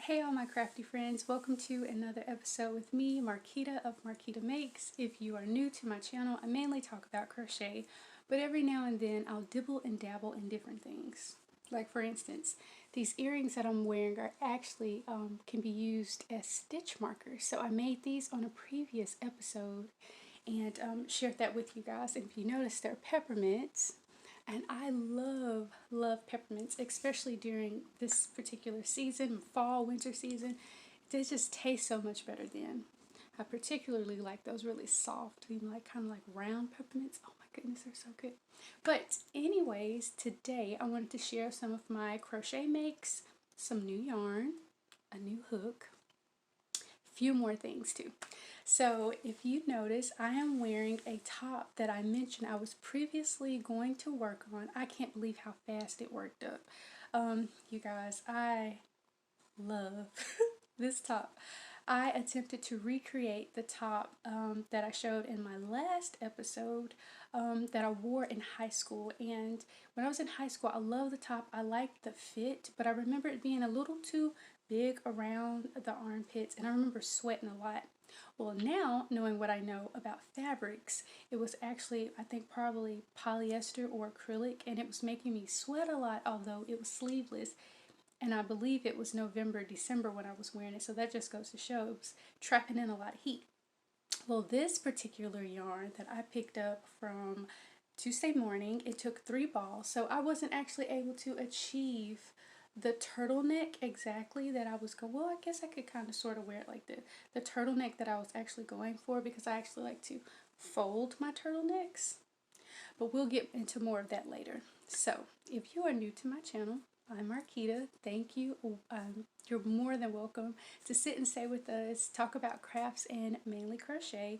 Hey all my crafty friends, welcome to another episode with me, Marquita of Marquita Makes. If you are new to my channel, I mainly talk about crochet, but every now and then I'll dibble and dabble in different things. Like for instance, these earrings that I'm wearing are actually can be used as stitch markers. So I made these on a previous episode and shared that with you guys. And if you notice, they're peppermints. And I love peppermints, especially during this particular season, fall, winter season. They just taste so much better then. I particularly like those really soft, like kind of like round peppermints. Oh my goodness, they're so good. But anyways, today I wanted to share some of my crochet makes, some new yarn, a new hook, a few more things too. So if you notice, I am wearing a top that I mentioned I was previously going to work on. I can't believe how fast it worked up. You guys, I love this top. I attempted to recreate the top that I showed in my last episode that I wore in high school. And when I was in high school, I loved the top. I liked the fit, but I remember it being a little too big around the armpits, and I remember sweating a lot. Well, now, knowing what I know about fabrics, it was actually, I think, probably polyester or acrylic, and it was making me sweat a lot, although it was sleeveless. And I believe it was November, December when I was wearing it, so that just goes to show it was trapping in a lot of heat. Well, this particular yarn that I picked up from Tuesday morning, it took 3 balls, so I wasn't actually able to achieve the turtleneck exactly that I was going. Well, I guess I could kind of sort of wear it like the turtleneck that I was actually going for, because I actually like to fold my turtlenecks. But we'll get into more of that later. So, if you are new to my channel, I'm Marquita. Thank you. You're more than welcome to sit and stay with us, talk about crafts and mainly crochet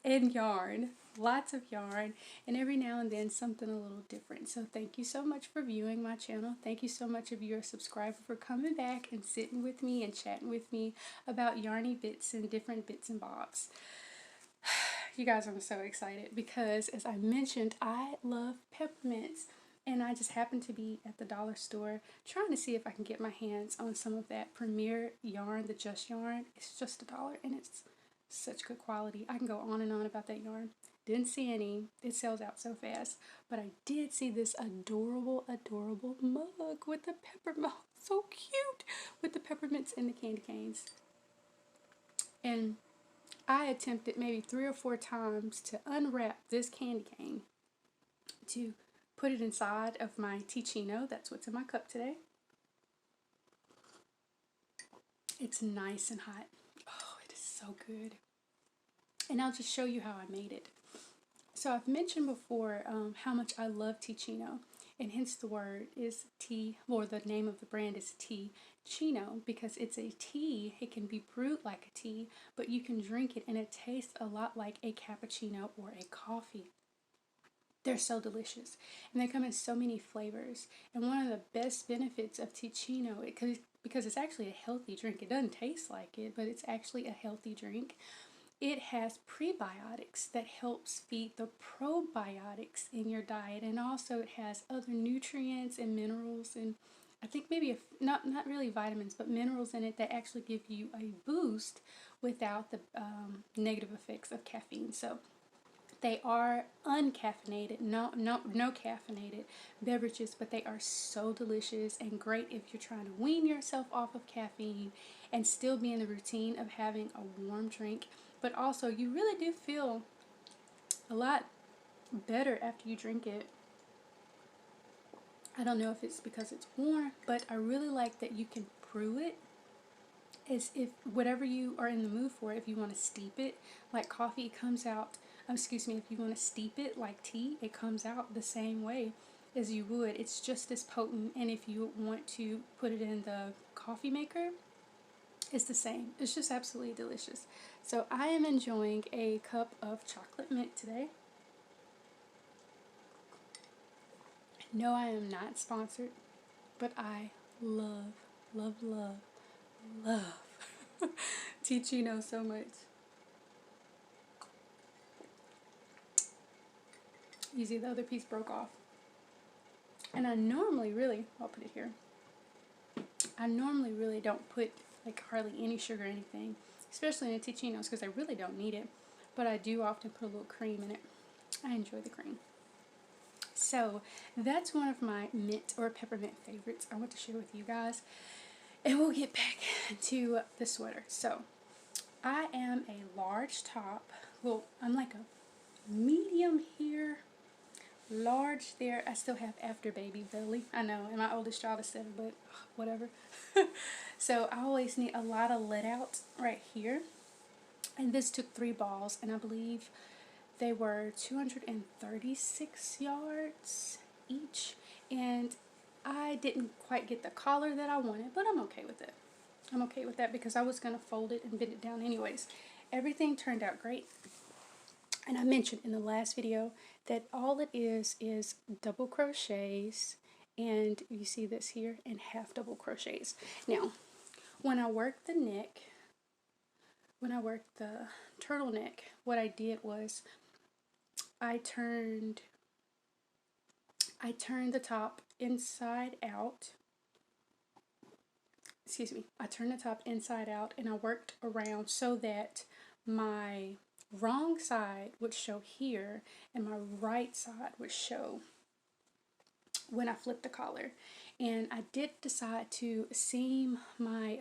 and yarn. Lots of yarn, and every now and then something a little different. So thank you so much for viewing my channel. Thank you so much if you're a subscriber for coming back and sitting with me and chatting with me about yarny bits and different bits and bobs. You guys, I'm so excited because, as I mentioned, I love peppermints. And I just happened to be at the dollar store trying to see if I can get my hands on some of that Premier yarn, the Just yarn. It's just $1 and it's such good quality. I can go on and on about that yarn. Didn't see any. It sells out so fast. But I did see this adorable mug with the peppermint. So cute! With the peppermints and the candy canes. And I attempted maybe 3 or 4 times to unwrap this candy cane to put it inside of my Teeccino. That's what's in my cup today. It's nice and hot. Oh, it is so good. And I'll just show you how I made it. So I've mentioned before how much I love Teeccino, and hence the word is tea, or the name of the brand is Teeccino, because it's a tea. It can be brewed like a tea, but you can drink it and it tastes a lot like a cappuccino or a coffee. They're so delicious, and they come in so many flavors. And one of the best benefits of Teeccino, because it's actually a healthy drink. It doesn't taste like it, but it's actually a healthy drink. It has prebiotics that helps feed the probiotics in your diet, and also it has other nutrients and minerals, and I think maybe not really vitamins, but minerals in it that actually give you a boost without the negative effects of caffeine. So they are uncaffeinated, no caffeinated beverages, but they are so delicious and great if you're trying to wean yourself off of caffeine and still be in the routine of having a warm drink. But also, you really do feel a lot better after you drink it. I don't know if it's because it's warm, but I really like that you can brew it as if whatever you are in the mood for. If you want to steep it like coffee, it comes out. Excuse me, if you want to steep it like tea, it comes out the same way as you would. It's just as potent, and if you want to put it in the coffee maker, it's the same. It's just absolutely delicious. So I am enjoying a cup of chocolate mint today. No, I am not sponsored, but I love Teeccino so much. You see the other piece broke off. And I normally I'll put it here. I normally really don't put like hardly any sugar or anything, especially in the Teeccino's, because I really don't need it. But I do often put a little cream in it. I enjoy the cream. So that's one of my mint or peppermint favorites I want to share with you guys. And we'll get back to the sweater. So I am a large top. Well, I'm like a medium here, large there. I still have after baby belly. I know, and my oldest child is 7, but whatever. So I always need a lot of let out right here. And this took 3 balls, and I believe they were 236 yards each. And I didn't quite get the collar that I wanted, but I'm okay with it. I'm okay with that because I was going to fold it and bend it down anyways. Everything turned out great. And I mentioned in the last video that all it is double crochets, and you see this here, and half double crochets. Now, when I worked the neck, when I worked the turtleneck, what I did was I turned the top inside out. Excuse me. I turned the top inside out, and I worked around so that my wrong side would show here and my right side would show when I flipped the collar. And I did decide to seam my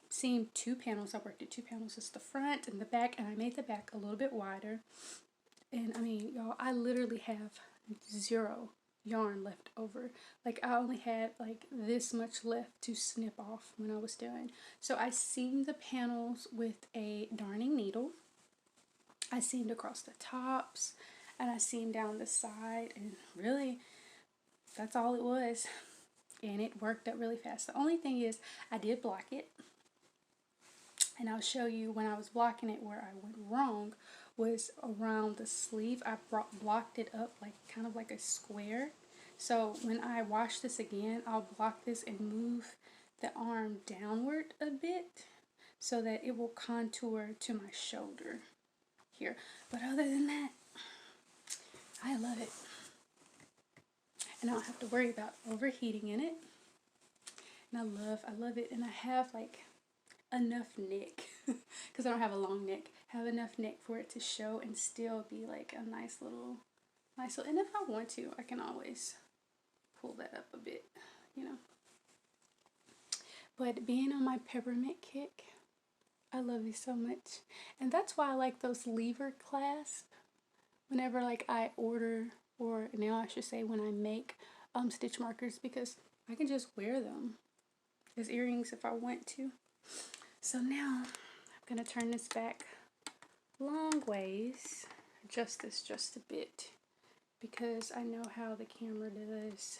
seam 2 panels. I worked at 2 panels. It's the front and the back, and I made the back a little bit wider. And I mean, y'all, I literally have 0 yarn left over. Like, I only had like this much left to snip off when I was done. So I seamed the panels with a darning needle. I seamed across the tops, and I seamed down the side, and really that's all it was. And it worked out really fast. The only thing is I did block it, and I'll show you when I was blocking it where I went wrong was around the sleeve. I blocked it up like kind of like a square. So when I wash this again, I'll block this and move the arm downward a bit so that it will contour to my shoulder here. But other than that, I love it. And I don't have to worry about overheating in it. And I love it. And I have like enough neck, because I don't have a long neck, have enough neck for it to show and still be like a nice little, and if I want to, I can always pull that up a bit, you know. But being on my peppermint kick, I love these so much. And that's why I like those lever clasps whenever like I order, or now I should say when I make stitch markers, because I can just wear them as earrings if I want to. So now I'm going to turn this back long ways, adjust this just a bit, because I know how the camera does.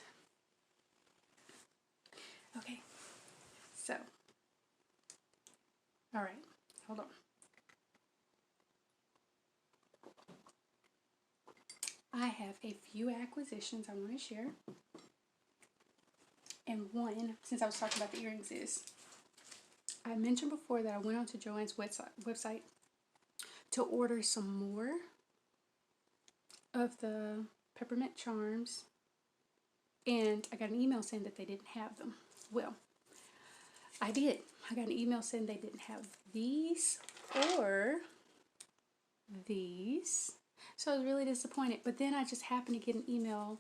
Okay, so, all right, hold on. I have a few acquisitions I want to share. And one, since I was talking about the earrings, is I mentioned before that I went onto Joann's website to order some more of the peppermint charms, and I got an email saying that they didn't have them. Well, I did. I got an email saying they didn't have these or these. So I was really disappointed. But then I just happened to get an email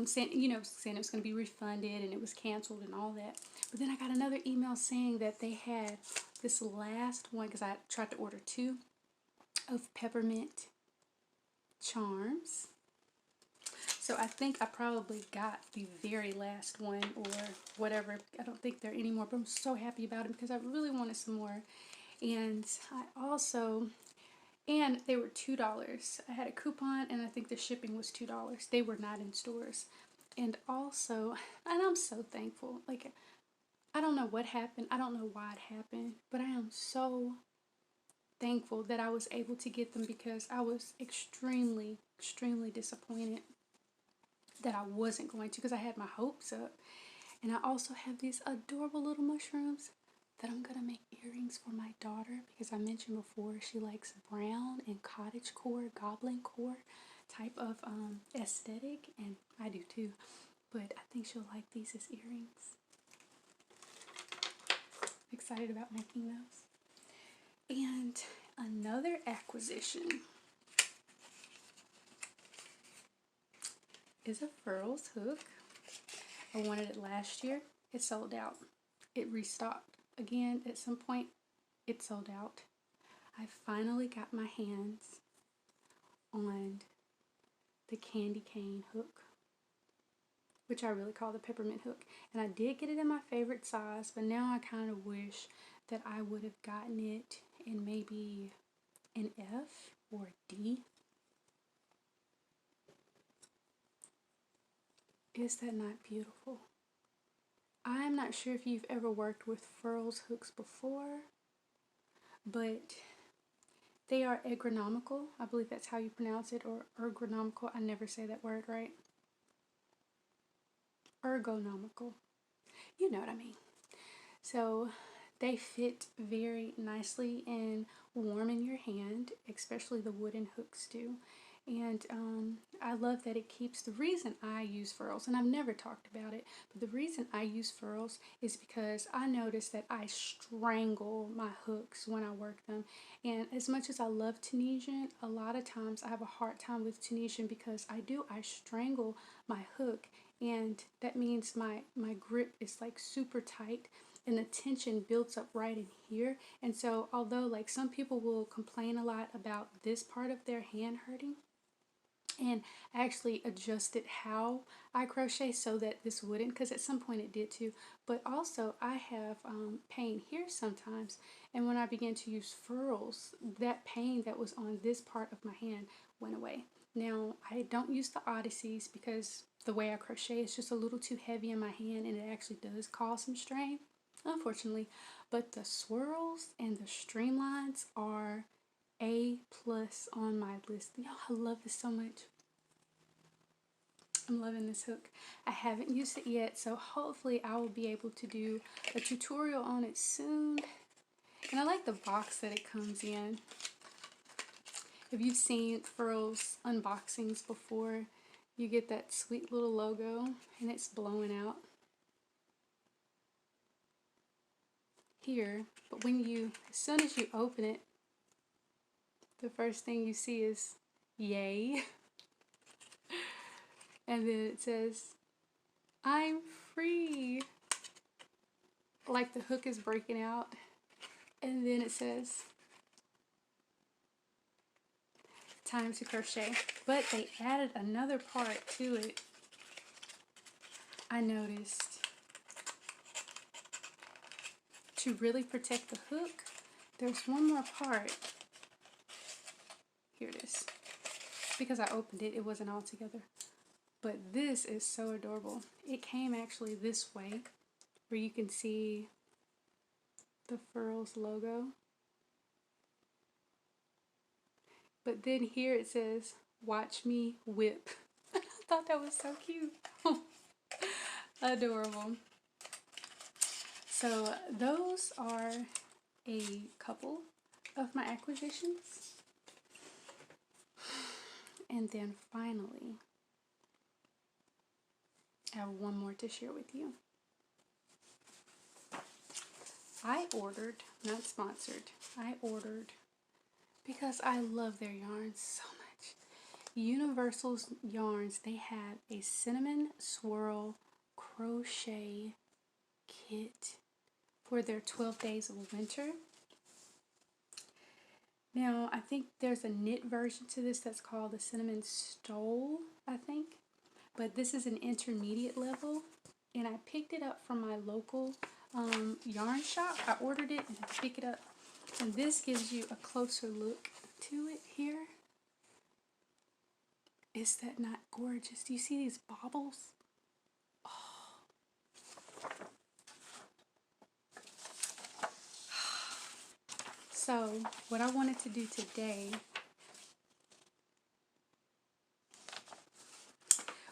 saying, saying it was going to be refunded and it was canceled and all that. But then I got another email saying that they had this last one, because I tried to order 2 of peppermint charms. So I think I probably got the very last one or whatever. I don't think they're anymore, but I'm so happy about it because I really wanted some more. And I also, and they were $2. I had a coupon, and I think the shipping was $2. They were not in stores. And also, and I'm so thankful. Like, I don't know what happened. I don't know why it happened, but I am so thankful that I was able to get them, because I was extremely, extremely disappointed that I wasn't going to, because I had my hopes up. And I also have these adorable little mushrooms that I'm going to make earrings for my daughter, because I mentioned before she likes brown and cottagecore, goblin core type of aesthetic, and I do too. But I think she'll like these as earrings. excited about making those. And another acquisition is a Furls hook. I wanted it last year. It sold out. It restocked again at some point. It sold out. I finally got my hands on the candy cane hook, which I really call the peppermint hook. And I did get it in my favorite size, but now I kind of wish that I would have gotten it in maybe an F or D. Is that not beautiful? I'm not sure if you've ever worked with Furls hooks before, but they are ergonomical. I believe that's how you pronounce it, or ergonomical. I never say that word right. Ergonomical. You know what I mean. So they fit very nicely and warm in your hand, especially the wooden hooks do. And I love that it keeps, the reason I use Furls, and I've never talked about it, but the reason I use Furls is because I notice that I strangle my hooks when I work them. And as much as I love Tunisian, a lot of times I have a hard time with Tunisian because I strangle my hook, and that means my grip is like super tight and the tension builds up right in here. And so although like some people will complain a lot about this part of their hand hurting, and actually adjusted how I crochet so that this wouldn't, because at some point it did too, but also I have pain here sometimes, and when I began to use Furls, that pain that was on this part of my hand went away. Now I don't use the Odysseys because the way I crochet is just a little too heavy in my hand, and it actually does cause some strain, unfortunately, but the Swirls and the Streamlines are A+ on my list. Y'all, I love this so much. I'm loving this hook. I haven't used it yet, so hopefully I will be able to do a tutorial on it soon. And I like the box that it comes in. If you've seen Furls unboxings before, you get that sweet little logo and it's blowing out here. But as soon as you open it, the first thing you see is yay. And then it says, I'm free. Like the hook is breaking out. And then it says, time to crochet. But they added another part to it. I noticed. To really protect the hook, there's one more part. Here it is. Because I opened it, it wasn't all together. But this is so adorable. It came actually this way, where you can see the Furls logo. But then here it says, watch me whip. I thought that was so cute. Adorable. So those are a couple of my acquisitions. And then finally, I have one more to share with you. I ordered, not sponsored, I ordered, because I love their yarns so much. Universal's yarns, they have a cinnamon swirl crochet kit for their 12 days of winter. Now, I think there's a knit version to this that's called the cinnamon stole, I think. But this is an intermediate level, and I picked it up from my local yarn shop. I ordered it and I picked it up, and this gives you a closer look to it here. Is that not gorgeous? Do you see these baubles? Oh. So what I wanted to do today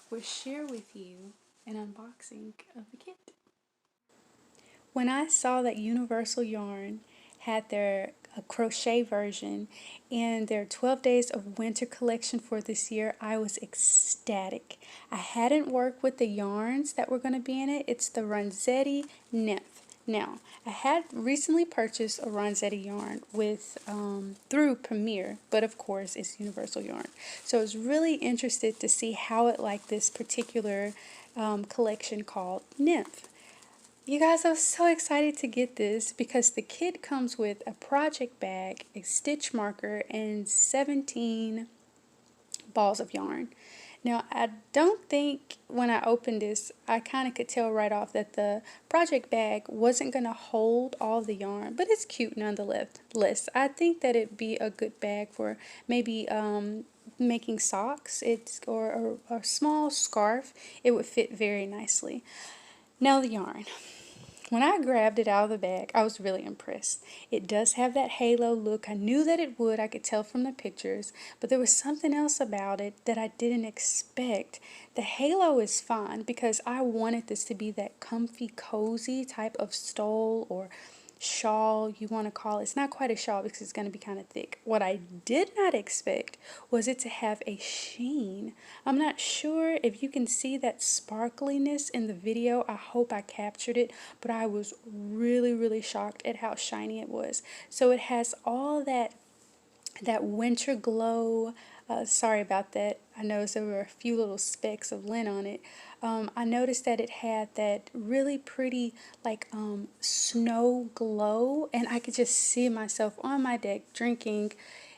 was share with you an unboxing of the kit. When I saw that Universal Yarn had their crochet version in their 12 Days of Winter collection for this year, I was ecstatic. I hadn't worked with the yarns that were going to be in it. It's the Runzetti Nymph. Now, I had recently purchased a Ronzetti yarn with through Premier, but of course it's Universal yarn. So I was really interested to see how it liked this particular collection called Nymph. You guys, I was so excited to get this because the kit comes with a project bag, a stitch marker, and 17 balls of yarn. Now, I don't think when I opened this, I kind of could tell right off that the project bag wasn't going to hold all the yarn, but it's cute nonetheless. I think that it'd be a good bag for maybe making socks or a small scarf. It would fit very nicely. Now, the yarn. When I grabbed it out of the bag, I was really impressed. It does have that halo look. I knew that it would. I could tell from the pictures, but there was something else about it that I didn't expect. The halo is fine because I wanted this to be that comfy, cozy type of stole or shawl you want to call it. It's not quite a shawl because it's going to be kind of thick. What I did not expect was it to have a sheen. I'm not sure if you can see that sparkliness in the video. I hope I captured it, but I was really shocked at how shiny it was. So it has all that winter glow. Sorry about that. I noticed there were a few little specks of lint on it. I noticed that it had that really pretty like snow glow, and I could just see myself on my deck drinking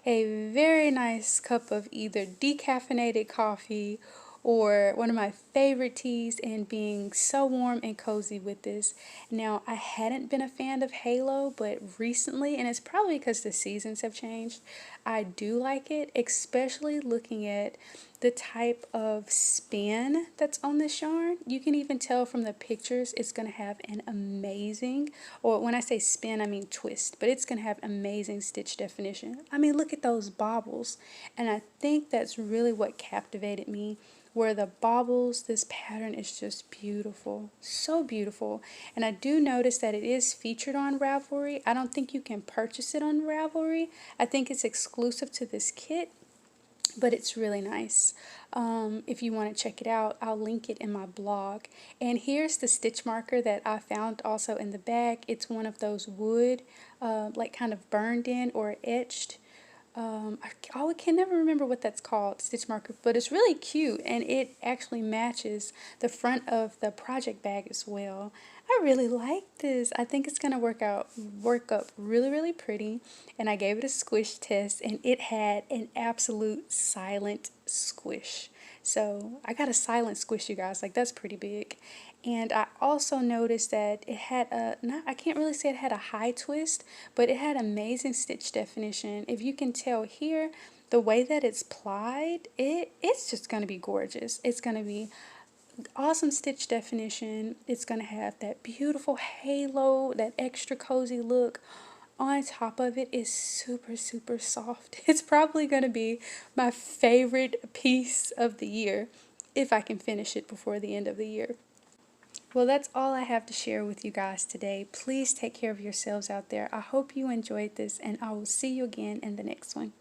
a very nice cup of either decaffeinated coffee or one of my favorite teas and being so warm and cozy with this. Now, I hadn't been a fan of Halo, but recently, and it's probably because the seasons have changed, I do like it, especially looking at the type of spin that's on this yarn. You can even tell from the pictures it's going to have an amazing, or when I say spin, I mean twist, but it's going to have amazing stitch definition. I mean, look at those bobbles. And I think that's really what captivated me, where the bobbles, this pattern is just beautiful, so beautiful. And I do notice that it is featured on Ravelry. I don't think you can purchase it on Ravelry. I think it's exclusive to this kit, but it's really nice. If you want to check it out, I'll link it in my blog. And here's the stitch marker that I found also in the bag. It's one of those wood, like kind of burned in or etched. I can never remember what that's called, stitch marker, but it's really cute, and it actually matches the front of the project bag as well. I really like this. I think it's gonna work up really pretty, and I gave it a squish test, and it had an absolute silent squish. So I got a silent squish, you guys. Like, that's pretty big. And I also noticed that it had I can't really say it had a high twist, but it had amazing stitch definition. If you can tell here, the way that it's plied, it's just going to be gorgeous. It's going to be awesome stitch definition. It's going to have that beautiful halo, that extra cozy look. On top of it is super soft. It's probably going to be my favorite piece of the year if I can finish it before the end of the year. Well, that's all I have to share with you guys today. Please take care of yourselves out there. I hope you enjoyed this, and I will see you again in the next one.